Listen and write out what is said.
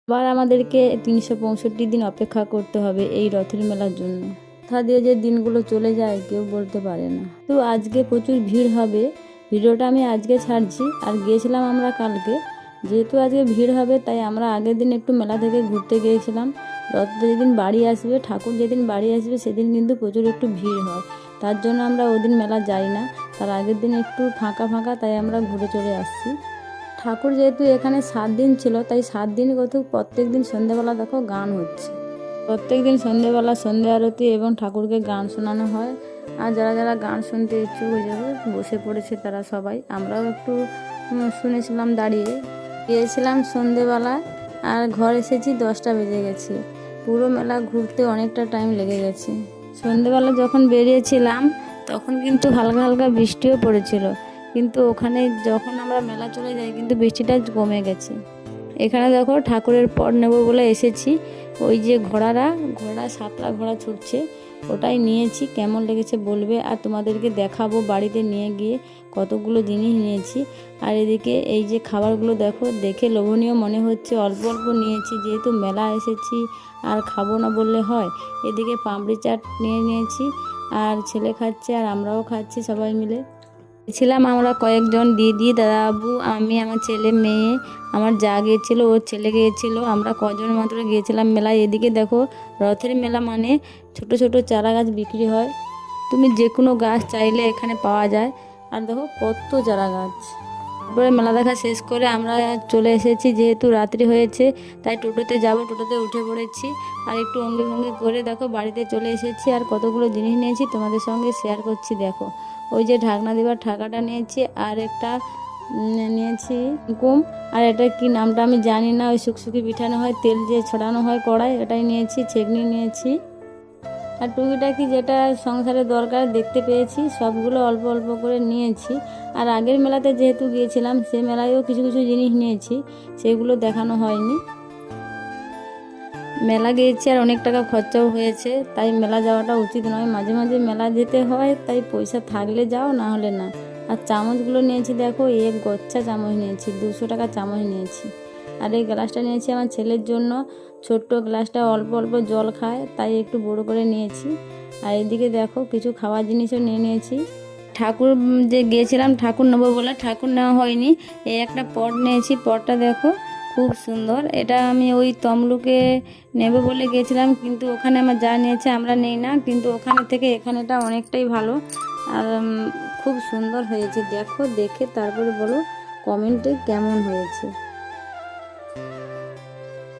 আবার আমাদেরকে 365 দিন অপেক্ষা করতে হবে এই রথের মেলার জন্য। কোথা দিয়ে যে দিনগুলো চলে যায় কেউ বলতে পারে না। তো আজকে প্রচুর ভিড় হবে, ভিডিওটা আমি আজকে ছাড়ছি। আর গিয়েছিলাম আমরা কালকে, যেহেতু আজকে ভিড় হবে তাই আমরা আগের দিন একটু মেলা থেকে ঘুরতে গিয়েছিলাম। রথ যেদিন বাড়ি আসবে, ঠাকুর যেদিন বাড়ি আসবে সেদিন কিন্তু প্রচুর একটু ভিড় হয়, তার জন্য আমরা ওদিন মেলা যাই না। তার আগের দিন একটু ফাঁকা ফাঁকা, তাই আমরা ঘুরে চলে আসছি। ঠাকুর যেহেতু এখানে 7 দিন ছিল, তাই 7 দিন কত প্রত্যেক দিন সন্ধ্যেবেলা দেখো গান হচ্ছে। প্রত্যেক দিন সন্ধ্যেবেলা সন্ধ্যা আরতি এবং ঠাকুরকে গান শোনানো হয়। আর যারা যারা গান শুনতে ইচ্ছুক হয়ে যাবে বসে পড়েছে তারা সবাই। আমরাও একটু শুনেছিলাম দাঁড়িয়ে। গিয়েছিলাম সন্ধ্যেবেলা আর ঘর এসেছি 10টা বেজে গেছে। পুরো মেলা ঘুরতে অনেকটা টাইম লেগে গেছে। সন্ধ্যেবেলা যখন বেরিয়েছিলাম তখন কিন্তু হালকা হালকা বৃষ্টিও পড়েছিল, কিন্তু ওখানে যখন আমরা মেলা চলে যাই কিন্তু বৃষ্টিটা কমে গেছে। এখানে দেখো ঠাকুরের পট নেব বলে এসেছি। ওই যে ঘোড়া 7টা ঘোড়া ছুটছে, ওটাই নিয়েছি। কেমন লেগেছে বলবে, আর তোমাদেরকে দেখাবো বাড়িতে নিয়ে গিয়ে কতগুলো জিনিস নিয়েছি। আর এদিকে এই যে খাবারগুলো দেখো, দেখে লোভনীয় মনে হচ্ছে। অল্প অল্প নিয়েছি, যেহেতু মেলা এসেছি আর খাবো না বললে হয়। এদিকে পাপড়ি চাট নিয়ে নিয়েছি, আর ছেলে খাচ্ছে আর আমরাও খাচ্ছি সবাই মিলে। ছিলাম আমরা কয়েকজন, দিদি, দাদাবাবু, আমি, আমার ছেলে, মেয়ে, আমার যা গিয়েছিল, ওর ছেলে গিয়েছিল। আমরা কজন মাত্র গিয়েছিলাম মেলায়। এদিকে দেখো রথের মেলা মানে ছোট ছোট চারা গাছ বিক্রি হয়। তুমি যে কোনো গাছ চাইলে এখানে পাওয়া যায়। আর দেখো কত চারা গাছ। তারপরে মেলা দেখা শেষ করে আমরা চলে এসেছি, যেহেতু রাত্রি হয়েছে তাই টোটোতে যাব। টোটোতে উঠে পড়েছি আর একটু অঙ্গে ভঙ্গি করে দেখো বাড়িতে চলে এসেছি। আর কতগুলো জিনিস নিয়েছি তোমাদের সঙ্গে শেয়ার করছি। দেখো ওই যে ঢাকনা দেবার ঢাকাটা নিয়েছি, আর একটা নিয়েছি কুম, আর এটা কি নামটা আমি জানি না। ওই শুকশুকি পিঠানো হয়, তেল যে ছড়ানো হয় কড়াই, এটাই নিয়েছি। ছেঁকনি নিয়েছি, আর টুকিটাকি যেটা সংসারে দরকার দেখতে পেয়েছি সবগুলো অল্প অল্প করে নিয়েছি। আর আগের মেলাতে যেহেতু গিয়েছিলাম সে মেলায়ও কিছু কিছু জিনিস নিয়েছি, সেগুলো দেখানো হয়নি। মেলা গিয়েছি আর অনেক টাকা খরচাও হয়েছে, তাই মেলা যাওয়াটা উচিত নয়। মাঝে মাঝে মেলা যেতে হয়, তাই পয়সা থাকলে যাও, না হলে না। আর চামচগুলো নিয়েছি দেখো, এক গচ্ছা চামচ নিয়েছি, 200 টাকা চামচ নিয়েছি। আর এই গ্লাসটা নিয়েছি আমার ছেলের জন্য। ছোট্ট গ্লাসটা অল্প অল্প জল খায়, তাই একটু বড় করে নিয়েছি। আর এদিকে দেখো কিছু খাওয়ার জিনিসও নিয়ে নিয়েছি। ঠাকুর যে গিয়েছিলাম ঠাকুর নেবো বলে ঠাকুর নেওয়া হয়নি, এই একটা পট নিয়েছি। পটটা দেখো খুব সুন্দর। এটা আমি ওই তমলুকে নেব বলে গিয়েছিলাম, কিন্তু ওখানে আমার যা নিয়েছে আমরা নেই না, কিন্তু ওখানে থেকে এখানেটা অনেকটাই ভালো। আর খুব সুন্দর হয়েছে। দেখো দেখে তারপরে বলো কমেন্টে কেমন হয়েছে।